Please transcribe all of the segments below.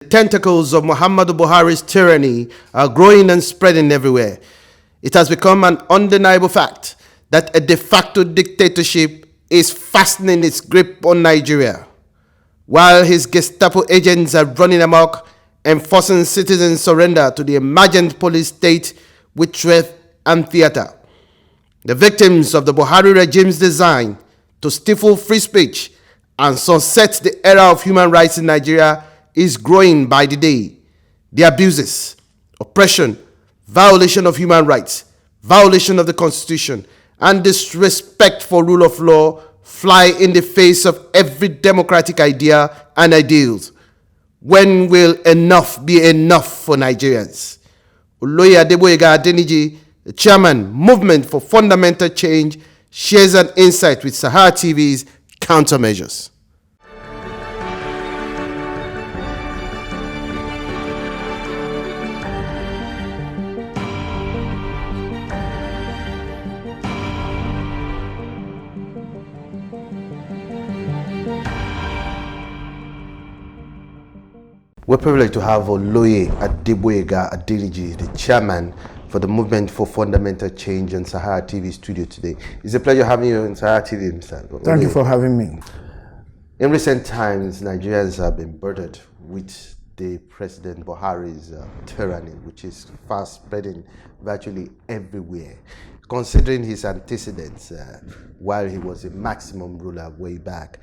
Tentacles of Muhammadu Buhari's tyranny are growing and spreading everywhere. It has become an undeniable fact that a de facto dictatorship is fastening its grip on Nigeria. While his Gestapo agents are running amok, enforcing citizens' surrender to the emergent police state with threat and theater. The victims of the Buhari regime's design to stifle free speech and sunset the era of human rights in Nigeria is growing by the day. The abuses, oppression, violation of human rights, violation of the Constitution, and disrespect for rule of law fly in the face of every democratic idea and ideals. When will enough be enough for Nigerians? Oloye Adegboyega Adeniji, the chairman, Movement for Fundamental Change, shares an insight with SaharaTV's Countermeasures. We're privileged to have Oloye Adegboyega Adeniji, the chairman for the Movement for Fundamental Change in SaharaTV studio today. It's a pleasure having you in SaharaTV, Mr. Oloye. Thank you for having me. In recent times, Nigerians have been burdened with the President Buhari's tyranny, which is fast spreading virtually everywhere. Considering his antecedents, while he was a maximum ruler way back,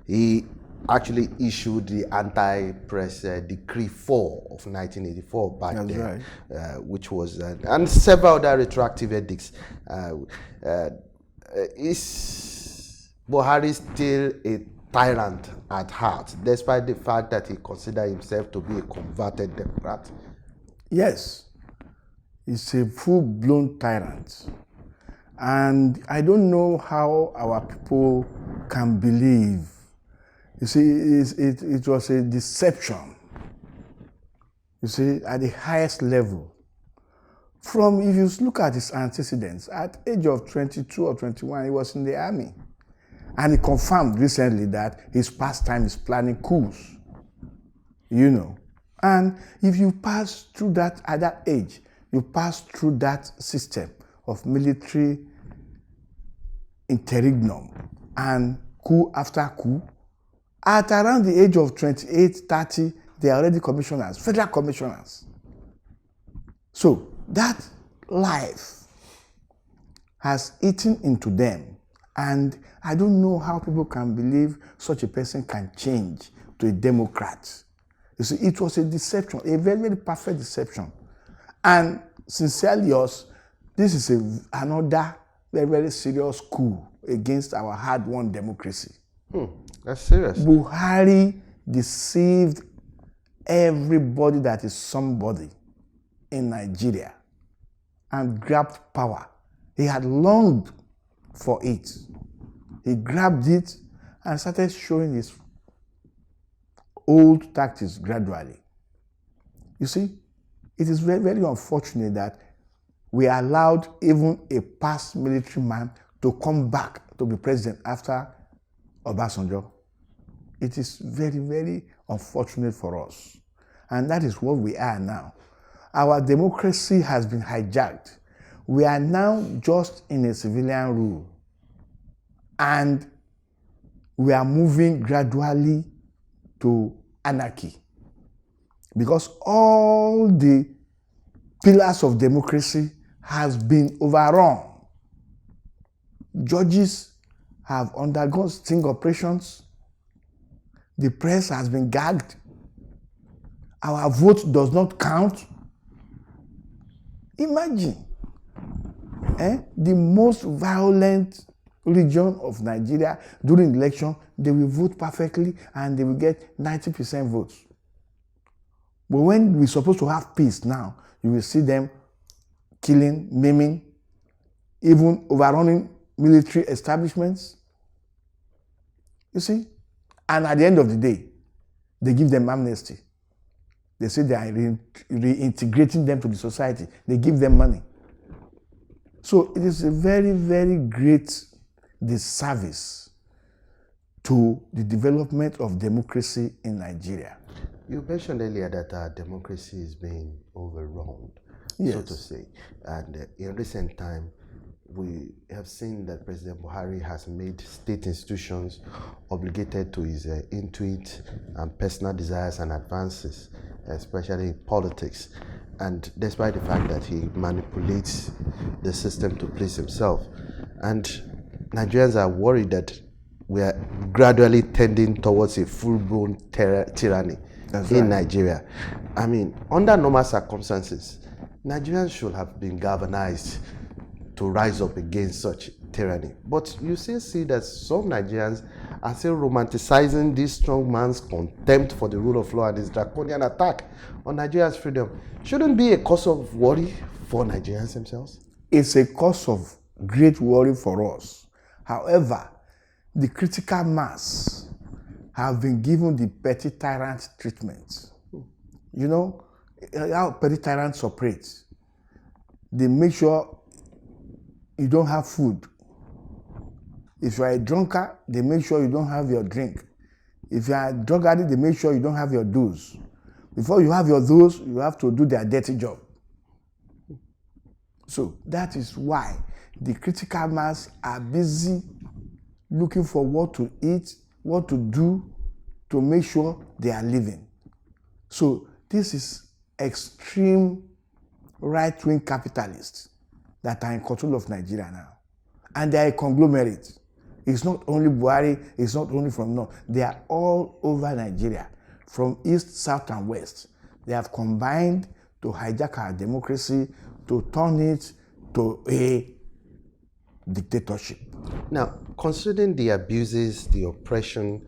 he actually issued the anti-press decree 4 of 1984 back That's then, right. which was and several other retroactive edicts. Is Buhari still a tyrant at heart, despite the fact that he considers himself to be a converted Democrat? Yes, he's a full-blown tyrant. And I don't know how our people can believe. You see, it was a deception, you see, at the highest level. From, if you look at his antecedents, at age of 22 or 21, he was in the army. And he confirmed recently that his pastime is planning coups, you know. And if you pass through that, at that age, you pass through that system of military interregnum and coup after coup, at around the age of 28, 30, they are already commissioners, federal commissioners. So that life has eaten into them. And I don't know how people can believe such a person can change to a Democrat. You see, it was a deception, a very, very perfect deception. And sincerely yours, this is another very, very serious coup against our hard-won democracy. That's serious. Buhari deceived everybody that is somebody in Nigeria and grabbed power. He had longed for it. He grabbed it and started showing his old tactics gradually. You see, it is very, very unfortunate that we allowed even a past military man to come back to be president after Obasanjo. It is very, very unfortunate for us. And that is what we are now. Our democracy has been hijacked. We are now just in a civilian rule. And we are moving gradually to anarchy. Because all the pillars of democracy has been overrun. Judges have undergone sting operations. The press has been gagged. Our vote does not count. Imagine, the most violent region of Nigeria during election, they will vote perfectly and they will get 90% votes. But when we're supposed to have peace now, you will see them killing, maiming, even overrunning military establishments. You see? And at the end of the day, they give them amnesty. They say they are reintegrating them to the society. They give them money. So it is a very, very great disservice to the development of democracy in Nigeria. You mentioned earlier that our democracy is being overrun, so to say. And in recent time, we have seen that President Buhari has made state institutions obligated to his intuit and personal desires and advances, especially in politics. And despite the fact that he manipulates the system to please himself. And Nigerians are worried that we are gradually tending towards a full-blown tyranny in Nigeria. I mean, under normal circumstances, Nigerians should have been galvanized to rise up against such tyranny. But you still see that some Nigerians are still romanticizing this strong man's contempt for the rule of law and his draconian attack on Nigeria's freedom. Shouldn't be a cause of worry for Nigerians themselves? It's a cause of great worry for us. However, the critical mass have been given the petty tyrant treatment. You know how petty tyrants operate. They make sure you don't have food. If you are a drunkard, they make sure you don't have your drink. If you are a drug addict, they make sure you don't have your dues. Before you have your dues, you have to do their dirty job. So that is why the critical mass are busy looking for what to eat, what to do to make sure they are living. So this is extreme right-wing capitalists that are in control of Nigeria now. And they are a conglomerate. It's not only Buhari, it's not only from North. They are all over Nigeria, from East, South, and West. They have combined to hijack our democracy, to turn it to a dictatorship. Now, considering the abuses, the oppression,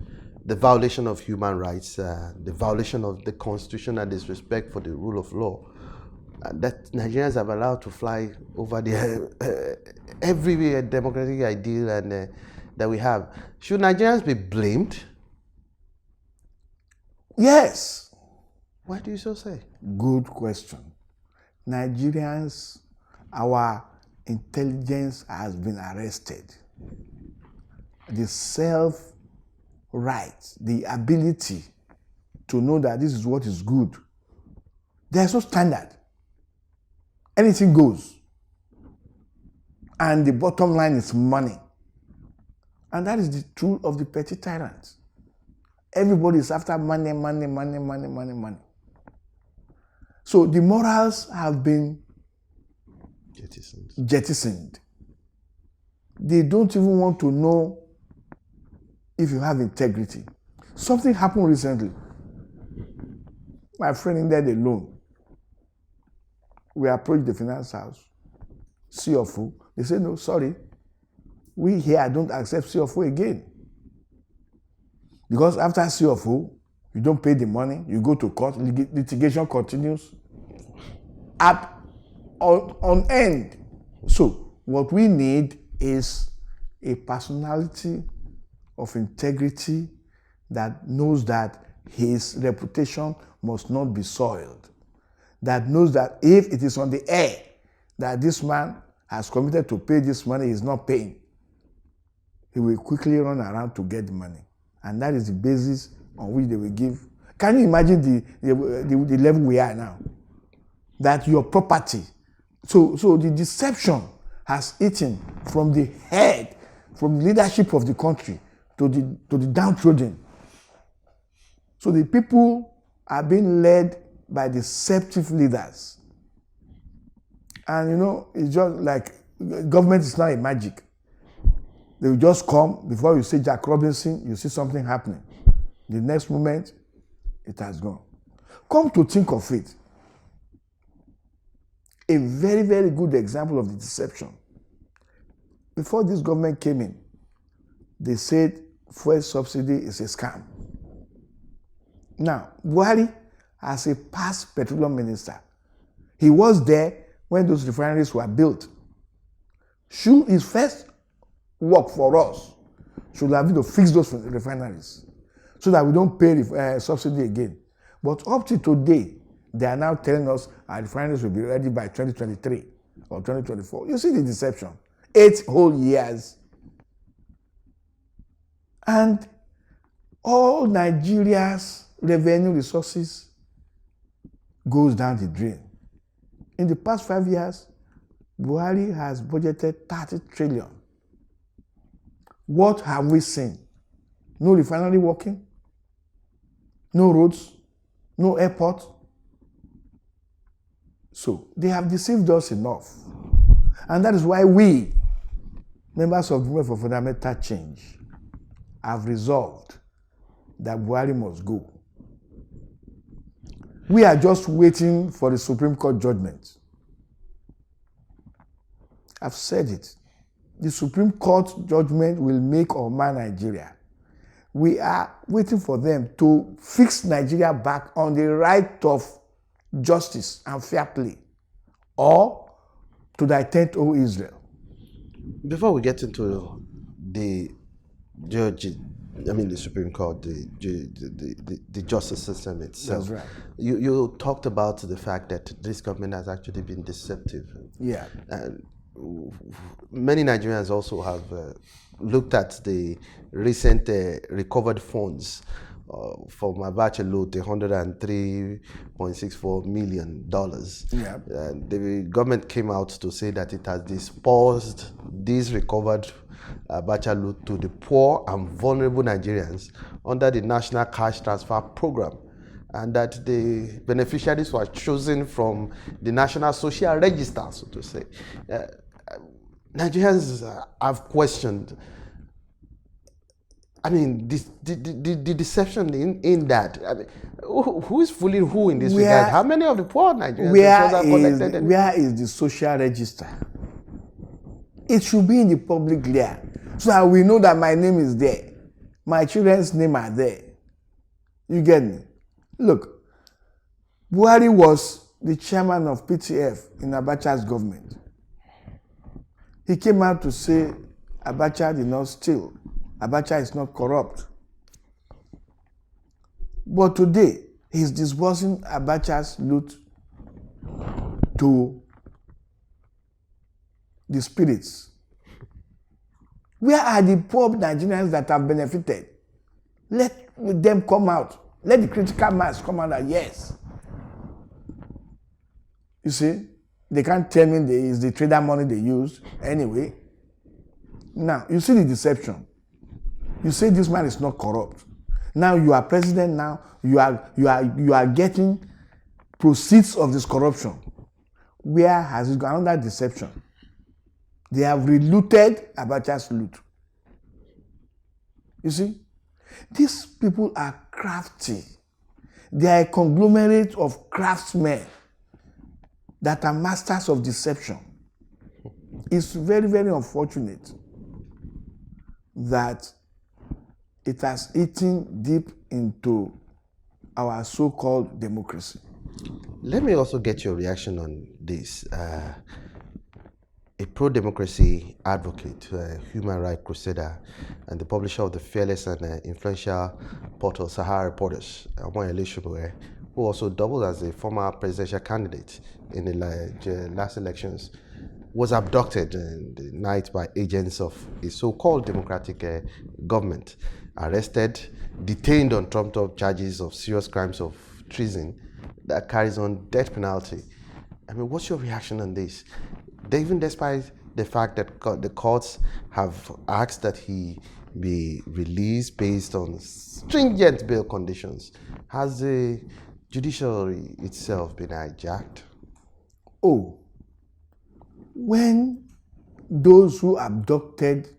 the violation of human rights, the violation of the constitution and disrespect for the rule of law, that Nigerians have allowed to fly over the every democratic ideal and that we have. Should Nigerians be blamed? Yes. Why do you so say? Good question. Nigerians, our intelligence has been arrested. The self-right, the ability to know that this is what is good. There's no standard. Anything goes. And the bottom line is money. And that is the truth of the petty tyrants. Everybody is after money, money, money, money, money, money. So the morals have been jettisoned. They don't even want to know if you have integrity. Something happened recently. My friend in there alone. We approached the finance house, CFO. They said, no, sorry. We here don't accept CFO again. Because after CFO, you don't pay the money, you go to court, litigation continues up on end. So what we need is a personality of integrity that knows that his reputation must not be soiled. That knows that if it is on the air that this man has committed to pay this money, he's not paying, he will quickly run around to get the money. And that is the basis on which they will give. Can you imagine the level we are now? That your property. So the deception has eaten from the head, from the leadership of the country to the downtrodden. So the people are being led by deceptive leaders. And you know, it's just like government is not a magic. They will just come, before you say Jack Robinson, you see something happening. The next moment, it has gone. Come to think of it, a very, very good example of the deception. Before this government came in, they said fuel subsidy is a scam. Now, Buhari, as a past petroleum minister, he was there when those refineries were built. Should his first work for us should have been to fix those refineries so that we don't pay subsidy again. But up to today, they are now telling us our refineries will be ready by 2023 or 2024. You see the deception. 8 whole years. And all Nigeria's revenue resources goes down the drain. In the past 5 years, Buhari has budgeted 30 trillion. What have we seen? No refinery working, no roads, no airport. So they have deceived us enough. And that is why we, members of the Movement for Fundamental Change, have resolved that Buhari must go. We are just waiting for the Supreme Court judgment. I've said it. The Supreme Court judgment will make or mar Nigeria. We are waiting for them to fix Nigeria back on the right of justice and fair play, or to the intent of Israel. Before we get into the the Supreme Court, the justice system itself. That's right. You talked about the fact that this government has actually been deceptive. Yeah. And many Nigerians also have looked at the recent recovered funds from Abacha loot, $103.64 million. Yeah. The government came out to say that it has dispersed these recovered Abacha loot to the poor and vulnerable Nigerians under the National Cash Transfer Program, and that the beneficiaries were chosen from the National Social Register, so to say. Nigerians have questioned, the deception in that. Who is fooling who in this regard? How many of the poor Nigerians are connected? Where is the social register? It should be in the public layer, so that we know that my name is there, my children's name are there. You get me? Look, Buhari was the chairman of PTF in Abacha's government. He came out to say Abacha did not steal. Abacha is not corrupt. But today, he's disbursing Abacha's loot to the spirits. Where are the poor Nigerians that have benefited? Let them come out. Let the critical mass come out and yes. You see, they can't tell me it's the trader money they used anyway. Now, you see the deception. You say this man is not corrupt. Now you are president. Now you are getting proceeds of this corruption. Where has it gone? Under deception. They have relooted Abacha's loot. You see, these people are crafty. They are a conglomerate of craftsmen that are masters of deception. It's very, very unfortunate that it has eaten deep into our so-called democracy. Let me also get your reaction on this. A pro-democracy advocate, human rights crusader, and the publisher of the fearless and influential portal Sahara Reporters, Oloye, who also doubled as a former presidential candidate in the last elections, was abducted the night by agents of a so-called democratic government, arrested, detained on trumped-up charges of serious crimes of treason that carries on death penalty. What's your reaction on this? Even despite the fact that the courts have asked that he be released based on stringent bail conditions, has the judiciary itself been hijacked? Oh, when those who abducted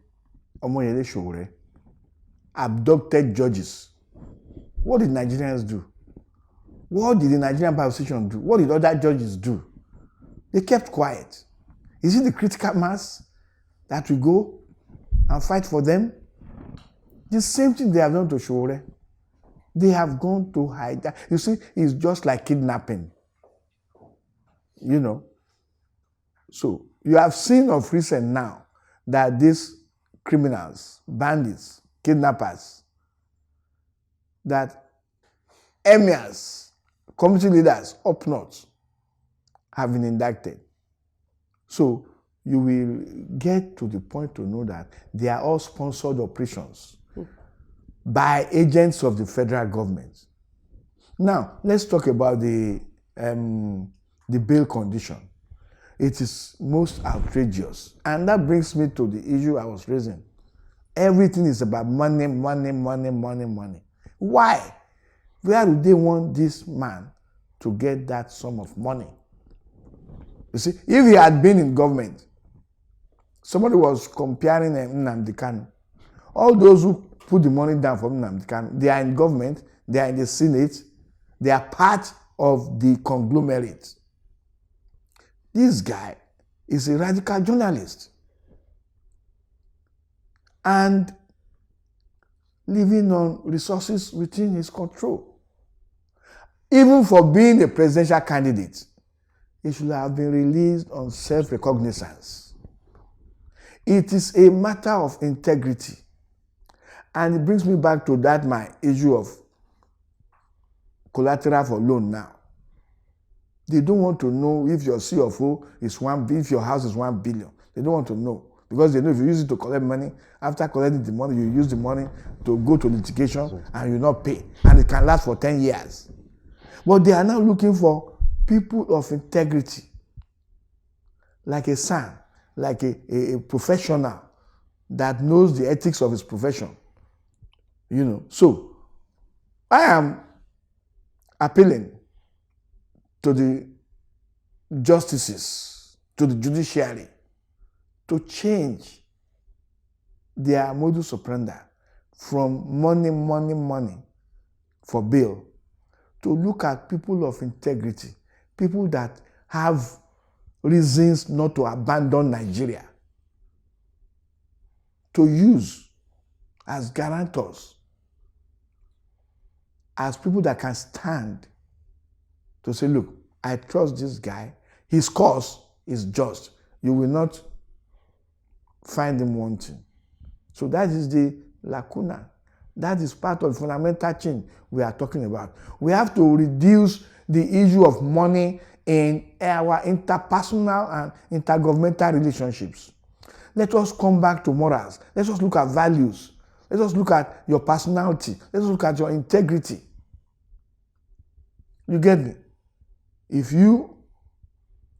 Omoyele Sowore abducted judges, what did Nigerians do? What did the Nigerian Bar Association do? What did other judges do? They kept quiet. Is it the critical mass that we go and fight for them? The same thing they have done to Sowore. They have gone to hide. You see, it's just like kidnapping. You know. So, you have seen of recent now that these criminals, bandits, kidnappers, that emirs, community leaders up north have been indicted. So you will get to the point to know that they are all sponsored operations by agents of the federal government. Now, let's talk about the bail condition. It is most outrageous. And that brings me to the issue I was raising. Everything is about money, money, money, money, money. Why? Where do they want this man to get that sum of money? You see, if he had been in government, somebody was comparing Nnamdi Kanu. All those who put the money down for Nnamdi Kanu, they are in government, they are in the Senate, they are part of the conglomerate. This guy is a radical journalist and living on resources within his control. Even for being a presidential candidate, he should have been released on self-recognizance. It is a matter of integrity. And it brings me back to that my issue of collateral for loan now. They don't want to know if your CFO is if your house is 1 billion. They don't want to know. Because they know if you use it to collect money, after collecting the money, you use the money to go to litigation and you not pay. And it can last for 10 years. But they are now looking for people of integrity, like a son, like a professional that knows the ethics of his profession. You know, so I am appealing to the justices, to the judiciary, to change their modus operandi from money, money, money for bail to look at people of integrity, people that have reasons not to abandon Nigeria, to use as guarantors, as people that can stand to say, look, I trust this guy, his cause is just. You will not find him wanting. So that is the lacuna. That is part of the fundamental change we are talking about. We have to reduce the issue of money in our interpersonal and intergovernmental relationships. Let us come back to morals. Let us look at values. Let us look at your personality. Let us look at your integrity. You get me? If you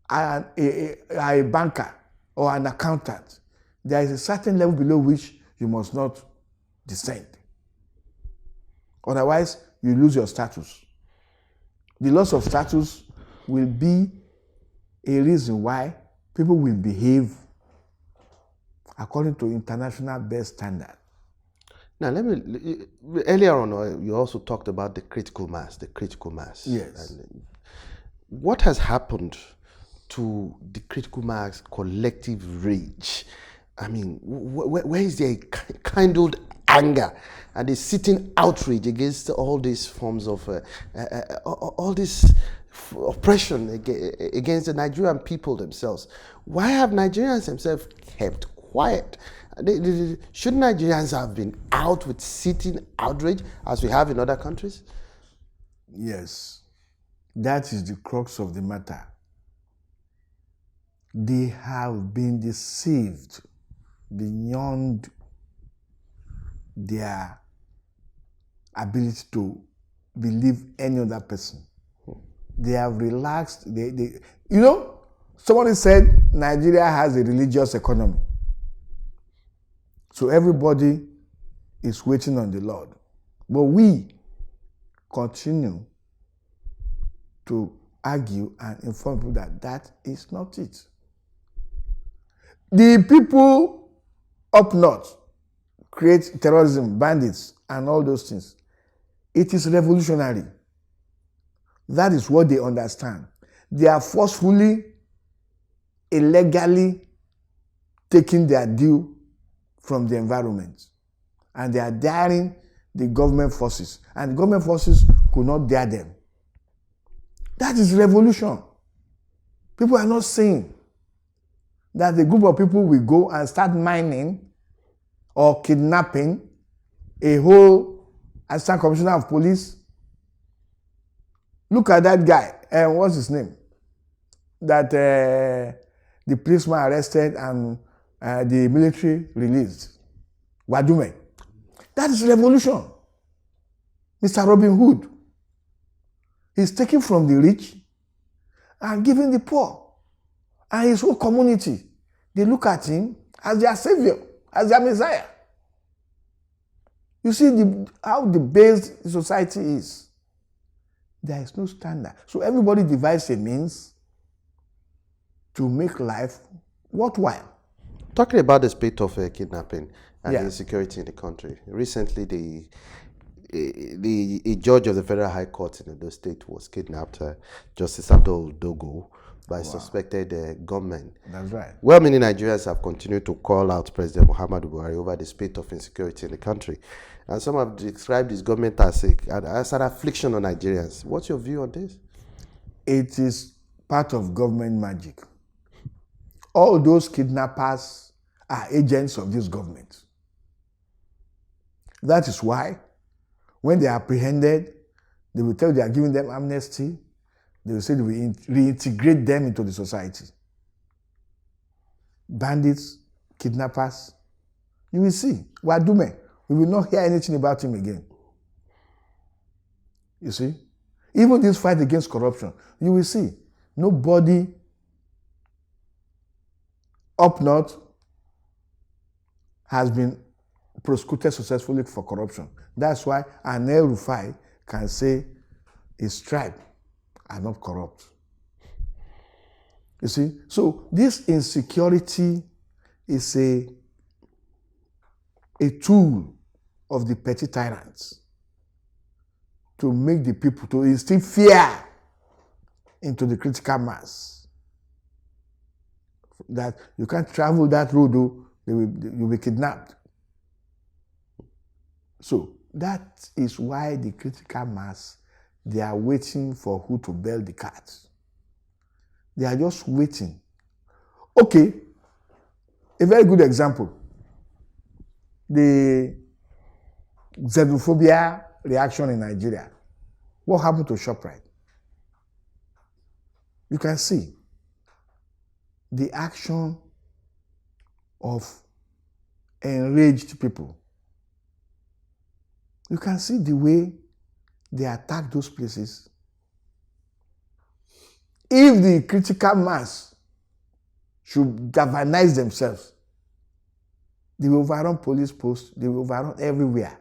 are a banker or an accountant, there is a certain level below which you must not descend. Otherwise, you lose your status. The loss of status will be a reason why people will behave according to international best standard. Now, earlier on, you also talked about the critical mass, Yes. And what has happened to the critical mass collective rage? I mean, where is their kindled anger and the sitting outrage against all these forms of, all this oppression against the Nigerian people themselves? Why have Nigerians themselves kept quiet? Should Nigerians have been out with sitting outrage as we have in other countries? Yes, that is the crux of the matter. They have been deceived beyond their ability to believe any other person. They have relaxed. Somebody said Nigeria has a religious economy. So everybody is waiting on the Lord. But we continue to argue and inform people that that is not it. The people up north create terrorism, bandits, and all those things. It is revolutionary. That is what they understand. They are forcefully, illegally taking their due from the environment. And they are daring the government forces. And the government forces could not dare them. That is revolution. People are not saying that the group of people will go and start mining or kidnapping a whole assistant commissioner of police. Look at that guy. What's his name? That the policeman arrested and the military released. Wadume. That is revolution. Mr. Robin Hood. He's taking from the rich and giving the poor. And his whole community, they look at him as their savior, as their Messiah. You see how debased the society is. There is no standard. So everybody devises a means to make life worthwhile. Talking about the spate of kidnapping and Yeah. insecurity in the country, recently a judge of the Federal High Court in Edo State was kidnapped, Justice Abdul Dogo, by suspected gunmen. That's right. Well-meaning Nigerians have continued to call out President Muhammadu Buhari over the spate of insecurity in the country. And some have described his government as an affliction on Nigerians. What's your view on this? It is part of government magic. All those kidnappers are agents of this government. That is why, when they are apprehended, they will tell you they are giving them amnesty. They will say they will reintegrate them into the society. Bandits, kidnappers, you will see. Wadume, we will not hear anything about him again. You see? Even this fight against corruption, you will see. Nobody up north has been prosecuted successfully for corruption. That's why an El-Rufai can say his tribe are not corrupt. You see? So this insecurity is a tool of the petty tyrants to make the people, to instill fear into the critical mass. That you can't travel that road, though, you'll be kidnapped. So that is why the critical mass, they are waiting for who to bail the cat. They are just waiting. Okay, a very good example. The xenophobia reaction in Nigeria. What happened to ShopRite? You can see the action of enraged people. You can see the way they attack those places. If the critical mass should galvanize themselves, they will overrun police posts, they will overrun everywhere.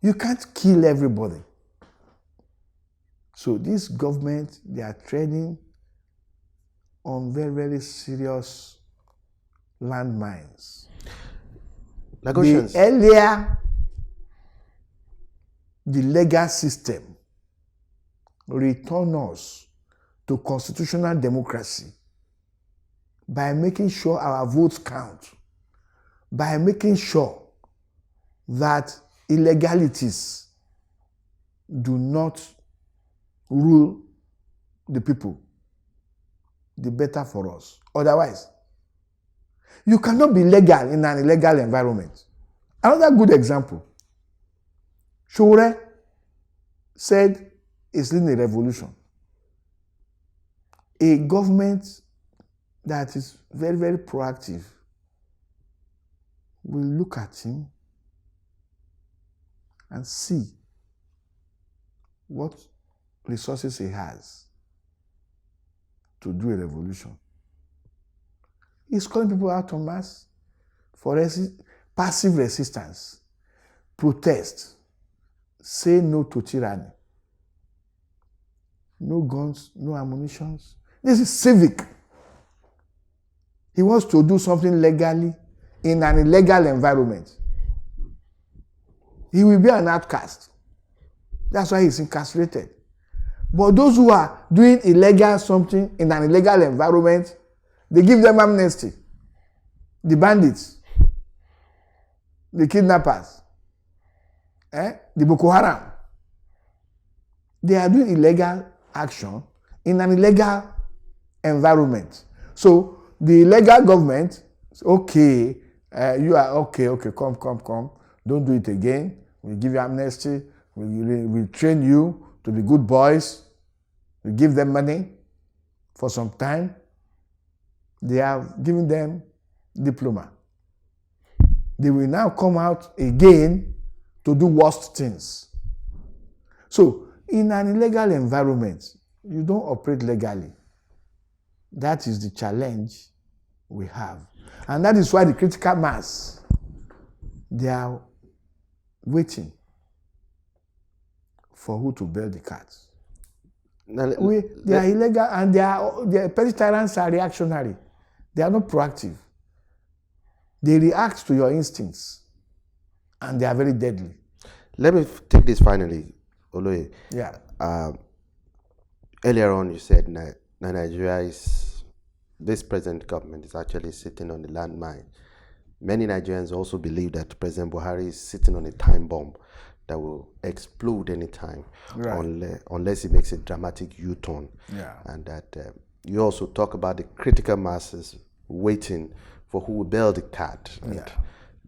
You can't kill everybody. So this government, they are treading on very, very serious landmines. Negotiations. The earlier the legal system return us to constitutional democracy by making sure our votes count, by making sure that illegalities do not rule the people, the better for us. Otherwise, you cannot be legal in an illegal environment. Another good example, Shore said it's leading a revolution. A government that is very, very proactive will look at him and see what resources he has to do a revolution. He's calling people out en masse for passive resistance, protest, say no to tyranny. No guns, no ammunition. This is civic. He wants to do something legally in an illegal environment. He will be an outcast. That's why he's incarcerated. But those who are doing illegal something in an illegal environment, they give them amnesty. The bandits, the kidnappers, the Boko Haram. They are doing illegal action in an illegal environment. So the illegal government, okay, you are okay, come. Don't do it again. We'll give you amnesty. We'll train you to be good boys. We give them money for some time. They have given them diploma. They will now come out again to do worst things. So In an illegal environment, you don't operate legally. That is the challenge we have. And that is why the critical mass, they are waiting for who to bail the cats. They are illegal, and their petty tyrants are reactionary. They are not proactive. They react to your instincts, and they are very deadly. Let me take this finally, Oloye. Yeah. Earlier on, you said that this present government is actually sitting on the landmine. Many Nigerians also believe that President Buhari is sitting on a time bomb that will explode anytime, right, unless he makes a dramatic U-turn. Yeah. And that you also talk about the critical masses waiting for who will bail the cat. Yeah.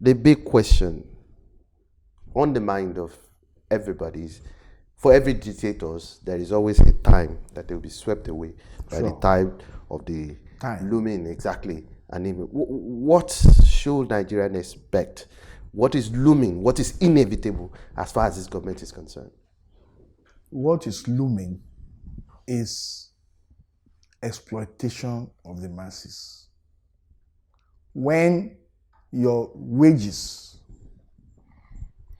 The big question on the mind of everybody is, for every dictators, there is always a time that they will be swept away by the tide of the looming, exactly. And what should Nigerians expect? What is looming? What is inevitable as far as this government is concerned? What is looming is exploitation of the masses. When your wages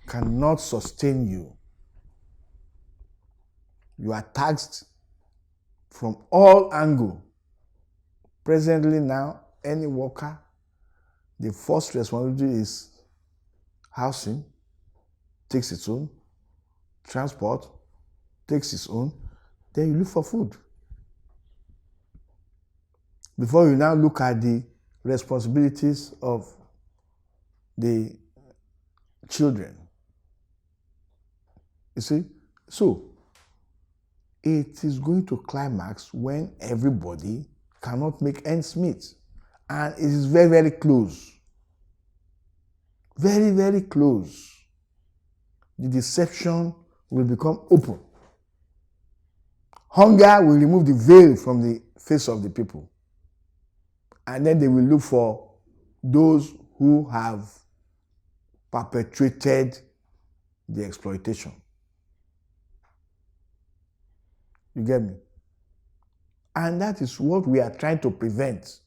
cannot sustain you, you are taxed from all angles. Presently now, any worker, the first responsibility is housing, takes its own, transport, takes its own, then you look for food. Before you now look at the responsibilities of the children. You see? So, it is going to climax when everybody cannot make ends meet. And it is very, very close. Very, very close. The deception will become open. Hunger will remove the veil from the face of the people. And then they will look for those who have perpetrated the exploitation. You get me? And that is what we are trying to prevent.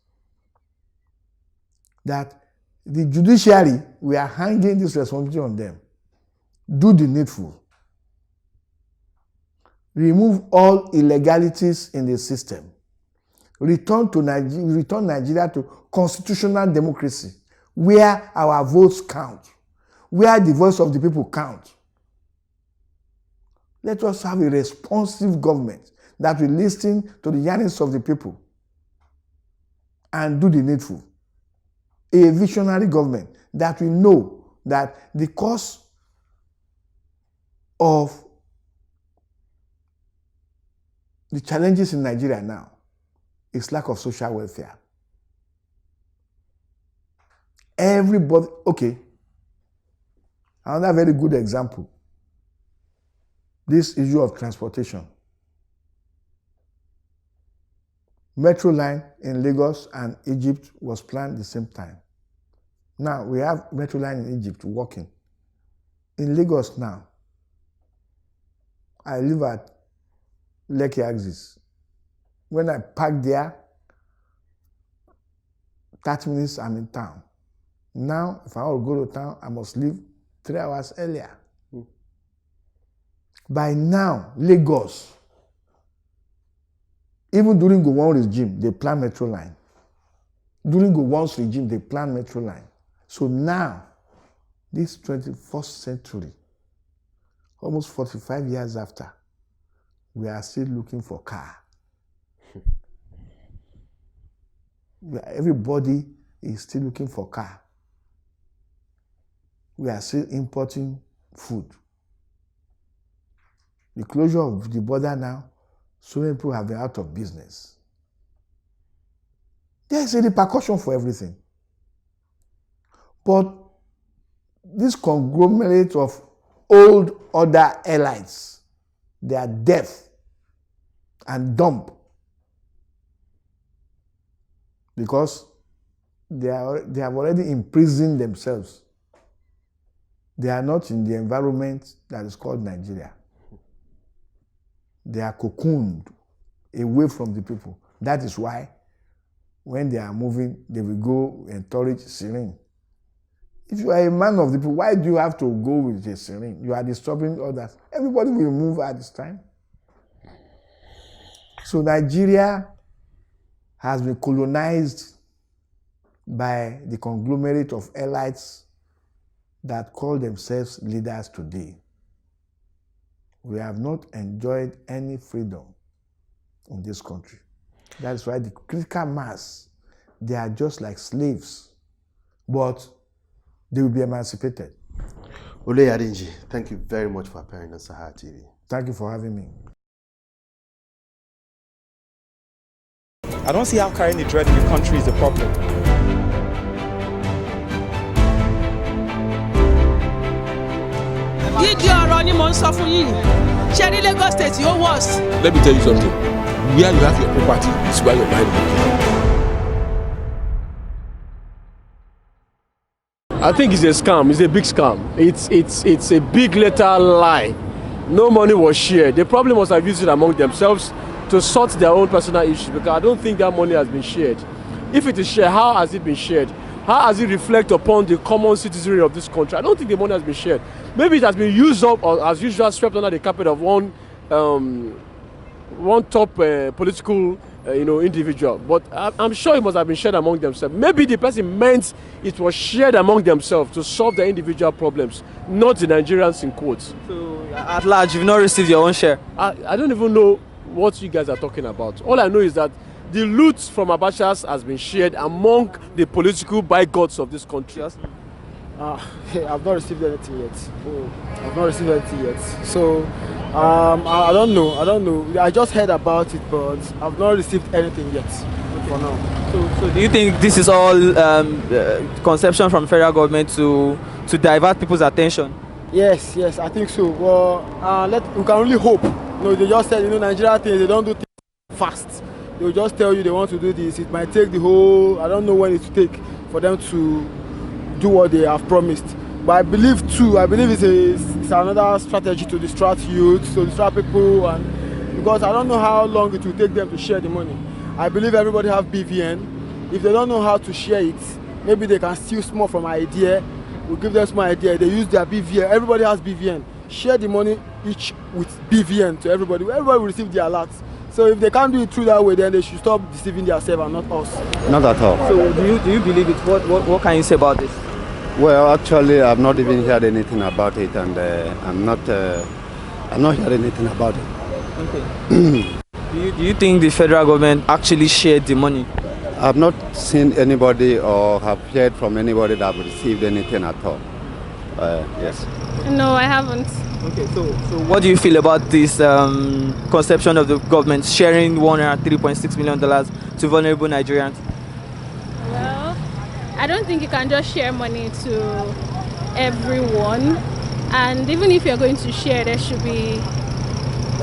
That the judiciary, we are hanging this responsibility on them. Do the needful. Remove all illegalities in the system. Return Nigeria to constitutional democracy, where our votes count, where the voice of the people count. Let us have a responsive government that will listen to the yearnings of the people and do the needful. A visionary government that will know that the cause of the challenges in Nigeria now is lack of social welfare. Everybody, okay. Another very good example. This issue of transportation. Metro line in Lagos and Egypt was planned at the same time. Now we have metro line in Egypt working. In Lagos now, I live at Lekki axis. When I park there, 30 minutes I'm in town. Now, if I want to go to town, I must leave 3 hours earlier. By now, Lagos, even during Gowon's regime, they plan metro line. During Gowon's regime, they plan metro line. So now, this 21st century, almost 45 years after, we are still looking for car. Everybody is still looking for car. We are still importing food. The closure of the border now, so many people have been out of business. There is a repercussion for everything. But this conglomerate of old order elites, they are deaf and dumb because they have already imprisoned themselves. They are not in the environment that is called Nigeria. they are cocooned away from the people. That is why when they are moving, they will go encourage syringe. If you are a man of the people, why do you have to go with a syringe? You are disturbing others. Everybody will move at this time. So Nigeria has been colonized by the conglomerate of elites that call themselves leaders today. We have not enjoyed any freedom in this country. That's why the critical mass, they are just like slaves, but they will be emancipated. Oloye Adeniji, thank you very much for appearing on Sahara TV. Thank you for having me. I don't see how carrying the dread in the country is a problem. Gidi ọ̀rọ̀ ni mo ń sọ fún yín. Ṣé ní Lagos State yóò worse? Let me tell you something. Where you have your property is where your mind will be. I think it's a scam. It's a big scam. It's a big letter lie. No money was shared. They probably must have used it among themselves to sort their own personal issues, because I don't think that money has been shared. If it is shared, how has it been shared? How has it reflect upon the common citizenry of this country? I don't think the money has been shared. Maybe it has been used up, or as usual swept under the carpet of one top political individual. But I'm sure it must have been shared among themselves. Maybe the person meant it was shared among themselves to solve their individual problems, not the Nigerians in quotes. So, at large, you've not received your own share? I don't even know what you guys are talking about. All I know is that the loot from Abacha's has been shared among the political bigots of this country. Yes. I've not received anything yet. I've not received anything yet. So I don't know. I just heard about it, but I've not received anything yet for now. So do you think this is all conception from federal government to divert people's attention? Yes, I think so. Well, we can only hope. They just said, Nigeria things, they don't do things fast. They'll just tell you they want to do this. It might take I don't know when it will take for them to do what they have promised. But I believe it's another strategy to distract youth, to distract people, and because I don't know how long it will take them to share the money. I believe everybody have BVN. If they don't know how to share it, maybe they can steal small from idea. We'll give them small idea. They use their BVN. Everybody has BVN. Share the money each with BVN to everybody. Everybody will receive the alerts. So if they can't do it through that way, then they should stop deceiving themselves and not us. Not at all. So do you believe it? What can you say about this? Well, actually, I've not even heard anything about it, and I'm not heard anything about it. Okay. Do you think the federal government actually shared the money? I've not seen anybody or have heard from anybody that have received anything at all. Yes. No, I haven't. Okay, so what do you feel about this conception of the government sharing $103.6 million to vulnerable Nigerians? Well, I don't think you can just share money to everyone. And even if you're going to share, there should be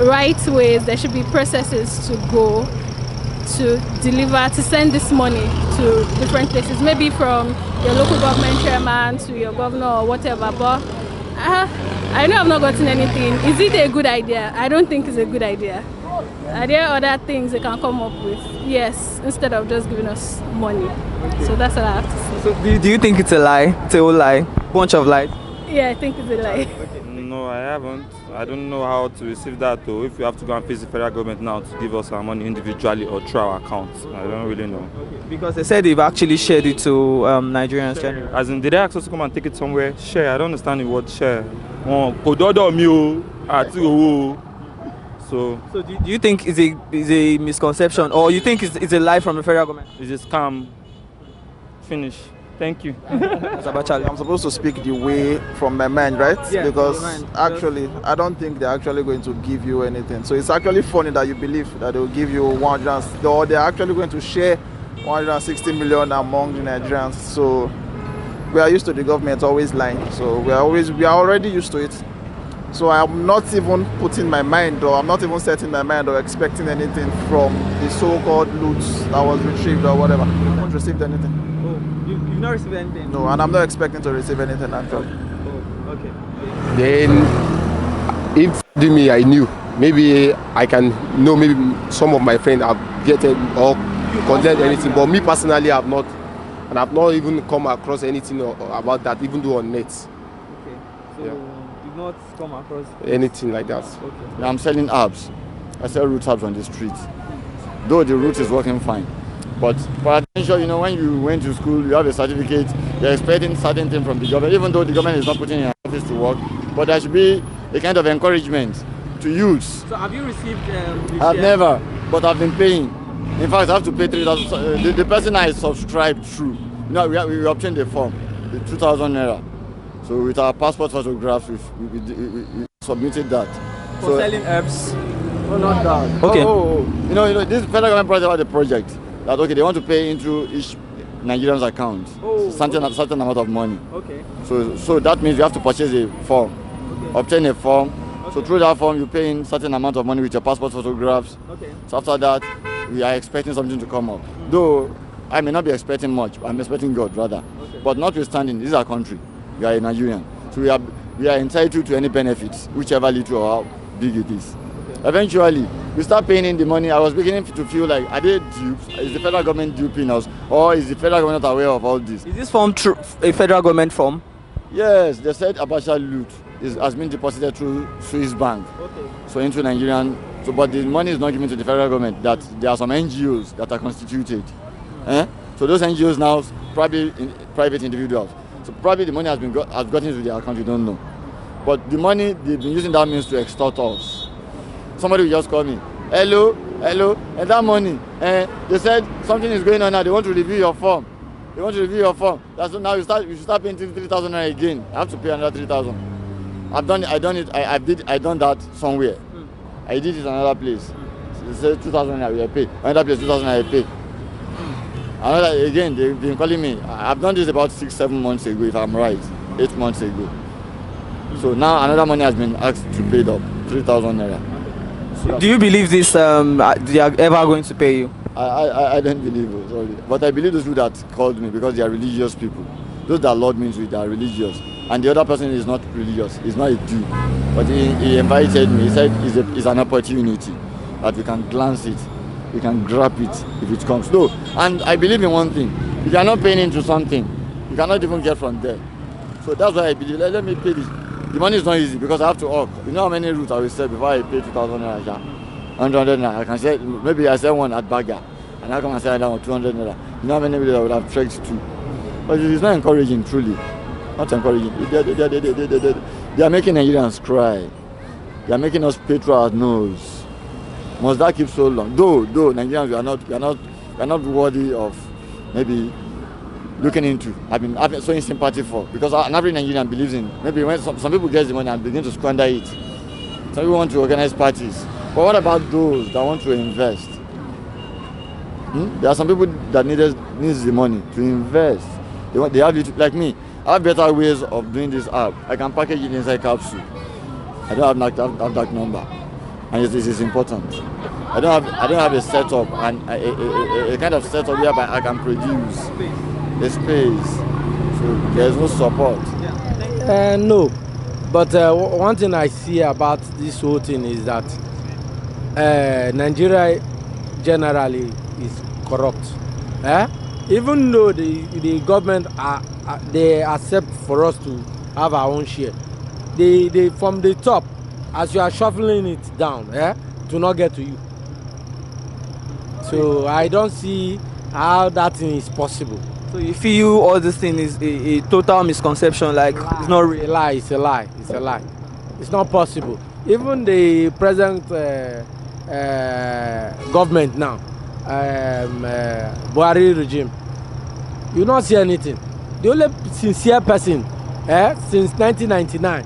right ways, there should be processes to go to deliver, to send this money to different places. Maybe from your local government chairman to your governor or whatever. But I know I've not gotten anything. Is it a good idea? I don't think it's a good idea. Are there other things they can come up with? Yes, instead of just giving us money. Okay. So that's all I have to say. So do you think it's a lie? It's a whole lie? Bunch of lies? Yeah, I think it's a lie. No, I haven't. I don't know how to receive that, though. If you have to go and face the federal government now to give us our money individually or through our accounts, I don't really know. Okay. Because they said they've actually shared it to Nigerians. Share. As in, did they ask us to come and take it somewhere? Share. I don't understand the word share. So do you think it's a misconception, or you think it's a lie from the federal government? It's a scam. Finish. Thank you. I'm supposed to speak the way from my mind, right? Yeah, because actually, I don't think they're actually going to give you anything. So it's actually funny that you believe that they'll give you or they're actually going to share 160 million among the Nigerians. So we are used to the government always lying. So we are already used to it. So I'm not even putting my mind, or I'm not even setting my mind or expecting anything from the so-called loot that was retrieved or whatever. I haven't received anything. You've not received anything? No, and I'm not expecting to receive anything actually. Oh, okay. Then, if Me, I knew. Maybe I can know. Maybe some of my friends have getting or condemned anything, but me personally, I have not, and I've not even come across anything about that, even though on net. Okay. So you've not come across anything like that. Okay. I'm selling herbs. I sell root herbs on the street. Though the root is working fine, but potential, you know, when you went to school, you have a certificate, you're expecting certain things from the government, even though the government is not putting in an office to work, but there should be a kind of encouragement to use. So have you received I've never, but I've been paying. In fact, I have to pay 3,000. The person I subscribed through, you know, we obtained the form, the 2,000 naira. So with our passport photographs, we submitted that. For selling herbs? No, not that. Okay. You know, this federal government project had a project that, okay, they want to pay into each Nigerian's account certain amount of money. Okay. So that means you have to purchase a form, obtain a form. So through that form, you pay in certain amount of money with your passport photographs. Okay. So after that, we are expecting something to come up. Though I may not be expecting much, I'm expecting God rather. Okay. But notwithstanding, this is our country. We are a Nigerian. So we are entitled to any benefits, whichever little or how big it is. Okay. Eventually, we start paying in the money. I was beginning to feel like, are they dupes? Is the federal government duping us? Or is the federal government not aware of all this? Is this form a federal government form? Yes, they said Abacha loot has been deposited through Swiss bank. Okay. So into Nigerian. So, but the money is not given to the federal government. That there are some NGOs that are constituted. So those NGOs now probably private individuals. So probably the money has gotten into their account. We don't know. But the money they've been using that means to extort us. Somebody will just call me. Hello, and that money. They said something is going on now. They want to review your form. That's now you should start paying 3,000 naira again. I have to pay another 3,000. I've done that somewhere. I did it in another place. They said 2,000 naira I pay. Another place 2,000 naira I pay. Another again they've been calling me. I've done this about 6-7 months ago, if I'm right. 8 months ago. So now another money has been asked to pay up 3,000 naira. So do you believe this? They are ever going to pay you? I don't believe it, sorry. But I believe those people that called me because they are religious people. Those that Lord means with, they are religious. And the other person is not religious, he's not a Jew. But he invited me, he said it's an opportunity that we can glance it, we can grab it if it comes. No, and I believe in one thing, if you are not paying into something, you cannot even get from there. So that's why I believe, let me pay this. The money is not easy because I have to work. You know how many routes I will sell before I pay 2,000 naira? 100 naira. I can say, maybe I sell one at Baga, and I come and sell down 200 naira. You know how many routes I would have trekked to? But it is not encouraging, truly. Not encouraging. They are making Nigerians cry. They are making us pay through our nose. Must that keep so long? Though Nigerians, we are not worthy of maybe looking into. I've been showing sympathy for, because an average Nigerian believes in, maybe when some people get the money and begin to squander it. Some people want to organize parties. But what about those that want to invest? There are some people that needs the money to invest. They have it, like me. I have better ways of doing this app. I can package it inside capsule. I don't have that number, and it is important. I don't have a setup and a kind of setup whereby I can produce the space. So there is no support. No, but one thing I see about this whole thing is that Nigeria generally is corrupt. Even though the government they accept for us to have our own share, they from the top, as you are shuffling it down, to not get to you. So I don't see how that thing is possible. So you feel all this thing is a total misconception, like it's not real? It's a lie. It's not possible. Even the present government now, Buhari regime, you don't see anything. The only sincere person since 1999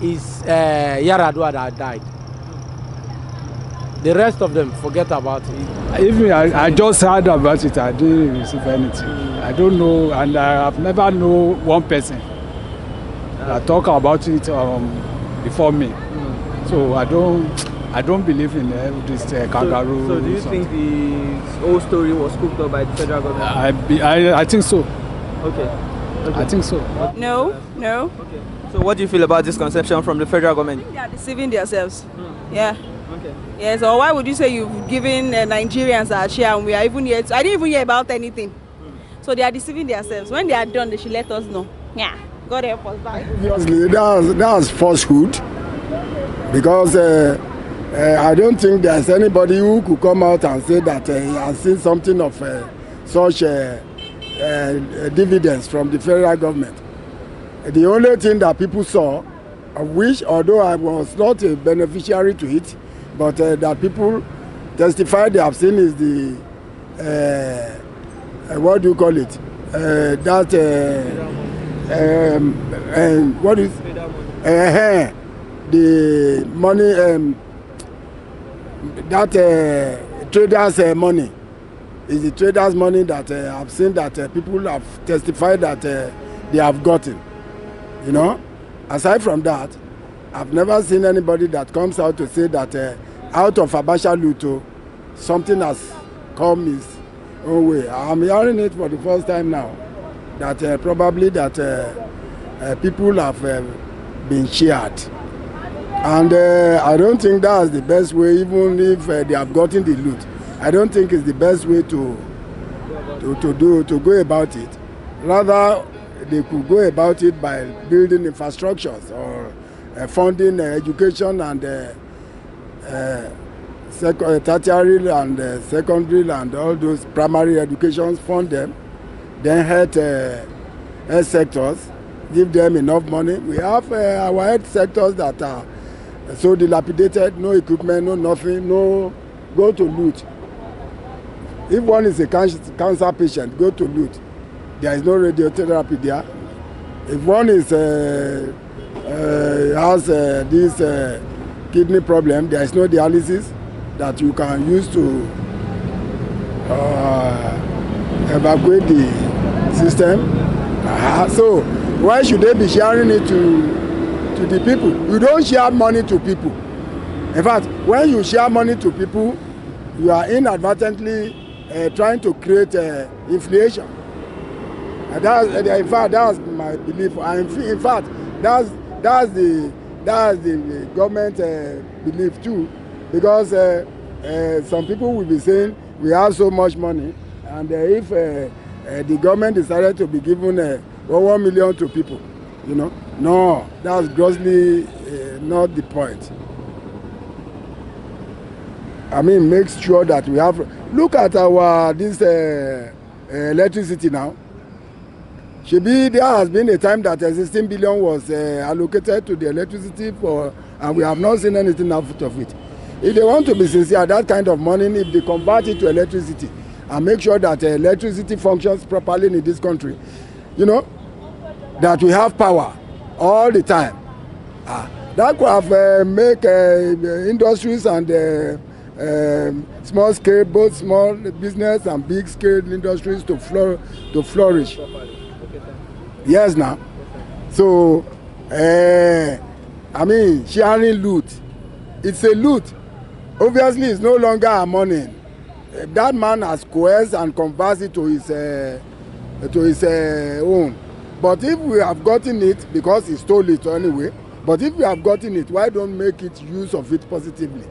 is Yaradua that died. The rest of them, forget about it. Even I just heard about it, I didn't receive anything. I don't know, and I have never known one person that talk about it before me. So I don't believe in this kangaroo. So do you think the whole story was cooked up by the federal government? I think so. Okay. I think so. No. Okay. So what do you feel about this conception from the federal government? I think they are deceiving themselves. Yeah. Okay. Yes, or why would you say you've given Nigerians our share and we are even yet? I didn't even hear about anything. So they are deceiving themselves. When they are done, they should let us know. Yeah. God help us. Bye. Obviously, that's falsehood, because I don't think there's anybody who could come out and say that he has seen something of such dividends from the federal government. The only thing that people saw, of which, although I was not a beneficiary to it, but that people testified they have seen, is the what do you call it? What is the money? That traders' money is the traders' money that I've seen that people have testified that they have gotten. You know, aside from that, I've never seen anybody that comes out to say that out of Abacha Luto, something has come his own way. I'm hearing it for the first time now, that probably that people have been shared. And I don't think that's the best way, even if they have gotten the loot. I don't think it's the best way to go about it. Rather, they could go about it by building infrastructures or funding education and tertiary and secondary and all those primary educations, fund them. Then health sectors, give them enough money. We have our health sectors that are so dilapidated, no equipment, no nothing, no, go to loot. If one is a cancer patient, go to loot. There is no radiotherapy there. If one is has this kidney problem, there is no dialysis that you can use to evacuate the system. So why should they be sharing it to the people? You don't share money to people. In fact, when you share money to people, you are inadvertently trying to create inflation. And in fact, that's my belief. And in fact, that's the government belief too, because some people will be saying we have so much money, and if the government decided to be given 1 million to people, you know, no, that's grossly not the point. I mean, make sure that we have. Look at our this electricity now. Shebi, there has been a time that 16 billion was allocated to the electricity for, and we have not seen anything out of it. If they want to be sincere, that kind of money, if they convert it to electricity and make sure that electricity functions properly in this country, you know, that we have power all the time. That could have make industries and small scale, both small business and big scale industries to flourish. Yes, now. So, I mean, sharing loot. It's a loot. Obviously, it's no longer a money. That man has coerced and converted it to his own. But if we have gotten it, because he stole it anyway, but if we have gotten it, why don't make it use of it positively?